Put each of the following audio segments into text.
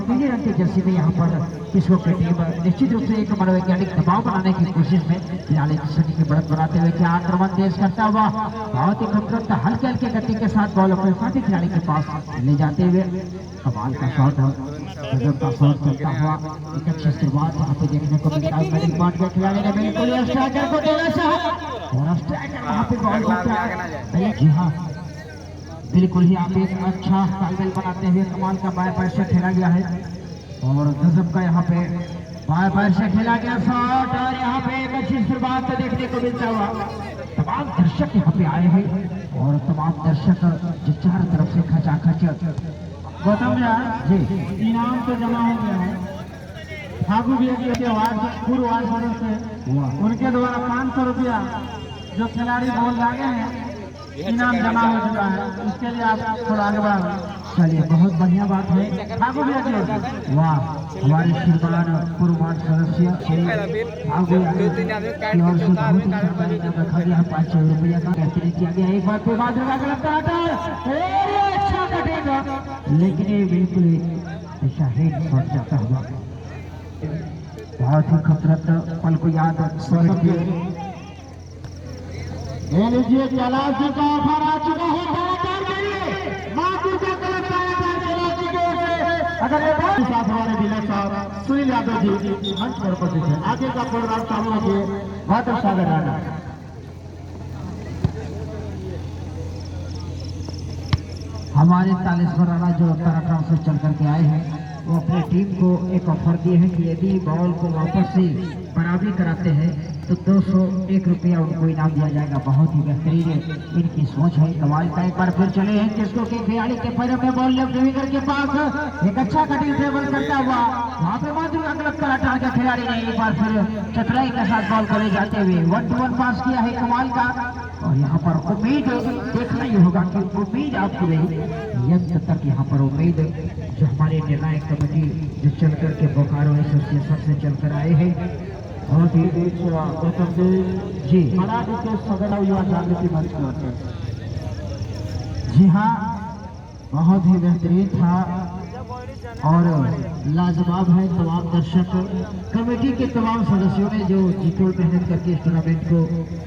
पीले रंग के जर्सी में यहाँ पर किसको की टीम निश्चित रूप से एक मनोवैज्ञानिक दबाव बनाने की कोशिश में फिलहाल सनी की बढ़त बनाते हुए क्या आक्रमण तेज करता हुआ बहुत ही खूबसूरत हल्के हल्के गति के साथ बॉल अपने साथी खिलाड़ी के पास ले जाते हुए कमाल का शॉट गजब का शॉट चलता हुआ एक अच्छी शुरुआत यहाँ पे देखने को मिलता है। मिडिल पॉइंट के खिलाड़ी ने बिल्कुल स्ट्राइकर को देना चाहा और स्ट्राइकर वहाँ पे बॉल जीता है। जी हाँ, बिल्कुल ही आप एक अच्छा तालमेल बनाते हुए कमाल का बाएं पैर से खेला गया है और गजब का यहाँ पे बाएं पैर से खेला गया शॉट और यहाँ पे एक अच्छी शुरुआत देखने को मिलता हुआ। तमाम दर्शक यहाँ पे आए हैं और तमाम दर्शक जो चारों तरफ से खचाखच गौतम जी इनाम तो जमा हो गया है। ठाकुर भैया के वार्ड पूर्व वार्ड सदस्य उनके द्वारा 500 रुपया जो खिलाड़ी बोल लागे हैं इनाम जमा हो चुका है। इसके लिए आप थोड़ा आगे बढ़ा। चलिए, बहुत बढ़िया बात है। ठाकुर भैया की वाह, हमारे श्रीमान पूर्व वार्ड सदस्य आगे और से बहुत ही सरकारी नाम रखा गया 500 रुपया का बेहतरीन किया गया। एक बार फिर बाद में लगता है अच्छा कटेगा लेकिन ये बिल्कुल दिशा हेड शॉट जाता हुआ बहुत ही खूबसूरत पल को याद स्वर्गीय लीजिए कैलाश का ऑफर आ चुका है लगातार के लिए मां दुर्गा कलश कैलाश की ओर से। अगर ये बात साथ हमारे डीलर साहब सुनील यादव जी मंच पर उपस्थित है। आगे का प्रोग्राम चालू रखिए। बहुत अच्छा गाना हमारे तालेश्वर राणा जो उत्तराखंड से चल करके आए हैं वो अपनी टीम को एक ऑफर दिए हैं कि यदि बॉल को वापस से बराबरी कराते हैं तो 201 रुपया उनको इनाम दिया जाएगा। बहुत ही बेहतरीन इनकी सोच है, कमाल का। एक बार फिर चले हैं किसको के खिलाड़ी के पैरों में बॉल लेफ्ट विंगर के पास एक अच्छा कटिंग ट्रेवल करता हुआ वहां पे माधुरी अगलत कलाटार के खिलाड़ी ने एक बार फिर चतुराई के साथ बॉल को ले जाते हुए 1-1 पास किया है, कमाल का। और यहाँ पर उम्मीद देखना ही होगा कि उम्मीद आपकी रही यंत्र तक। यहाँ पर उम्मीद जो हमारे निर्णायक कमेटी जो चल करके बोकारो एसोसिएशन से चलकर आए हैं बहुत ही गौतम जी के सदन युवा जागृति मंच की ओर से। जी हाँ, बहुत ही बेहतरीन था और लाजवाब है। तमाम दर्शक कमेटी के तमाम सदस्यों ने जो जीतोड़ मेहनत करके इस टूर्नामेंट को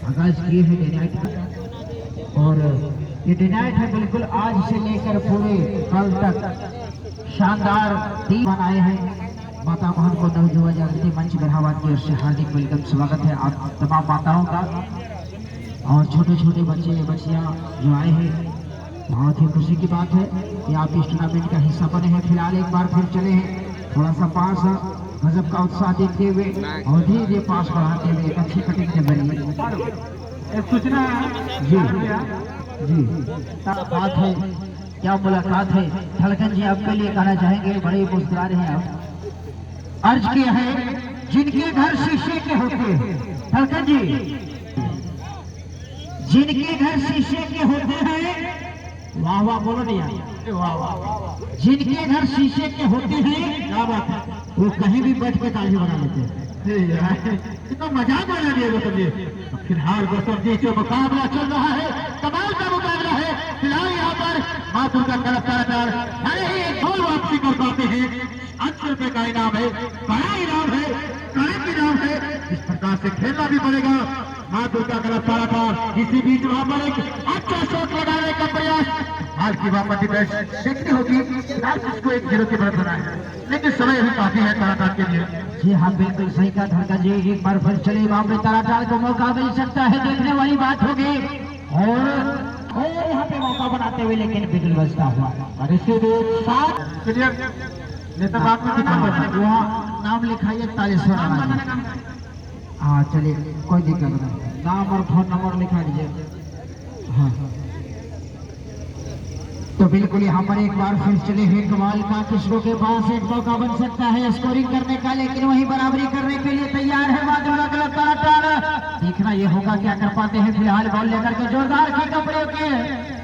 आगाज किए हैं डे नाइट और ये डे नाइट है बिल्कुल आज से लेकर पूरे कल तक शानदार टीम बनाए हैं। माता बहन को नवयुवा जागृति मंच बढ़ावा की ओर से हार्दिक वेलकम, स्वागत है आप तमाम माताओं का और छोटे छोटे बच्चे बच्चियां जो आए हैं। बहुत ही खुशी की बात है कि आप इस टूर्नामेंट का हिस्सा बने हैं। फिलहाल एक बार फिर चले हैं थोड़ा सा पास गजब का उत्साह देखते हुए और धीरे धीरे पास बढ़ाते हुए एक अच्छी कटिंग के जरिए सूचना जी जी बात है, क्या मुलाकात है। धड़कन जी आपके लिए कहना चाहेंगे, बड़े मुस्कुरा रहे हैं आप। अर्ज किया है जिनके घर शीशे के होते हैं, धड़कन जी जिनके घर शीशे के होते हैं, वाह वाह बोलो नहीं यार, वाह वाह। जिनके घर शीशे के होते हैं क्या बात है, वो कहीं भी बैठ के ताली बना लेते हैं। इतना मजाक बना दिया गौतम जी। फिलहाल गौतम जी जो मुकाबला चल रहा है कमाल का मुकाबला है। फिलहाल यहाँ पर माँ दुर्गा कलाकार अरे ही गोल वापसी कर पाते हैं। 800 रुपए का इनाम है, बड़ा इनाम है, कड़क इनाम है। इस प्रकार से खेलना भी पड़ेगा। माँ दुर्गा कलाकार इसी बीच वहां पर एक अच्छा शॉट लगाने का प्रयास हाल की वापसी मैच देखनी होगी। इसको 1-0 की बढ़त बना है लेकिन समय अभी काफी है कलाकार के लिए। जी हाँ, बिल्कुल सही कहा धड़कन जी। एक बार फिर चले वहां पे तलाटाल को मौका मिल सकता है, देखने वाली बात होगी। और यहाँ पे मौका बनाते हुए लेकिन बिगल बचता हुआ और इसके नेता बात में वहाँ नाम लिखाइए तालेश्वर राणा। हाँ चलिए, कोई दिक्कत नहीं, नाम और फोन नंबर लिखा लीजिए। हाँ तो बिल्कुल यहाँ पर एक बार फिर चले हैं कमाल का। किसको के पास एक मौका बन सकता है स्कोरिंग करने का, लेकिन वही बराबरी करने के लिए तैयार है देखना ये होगा क्या कर पाते हैं। फिलहाल बॉल लेकर के जोरदार किक प्रयोग किए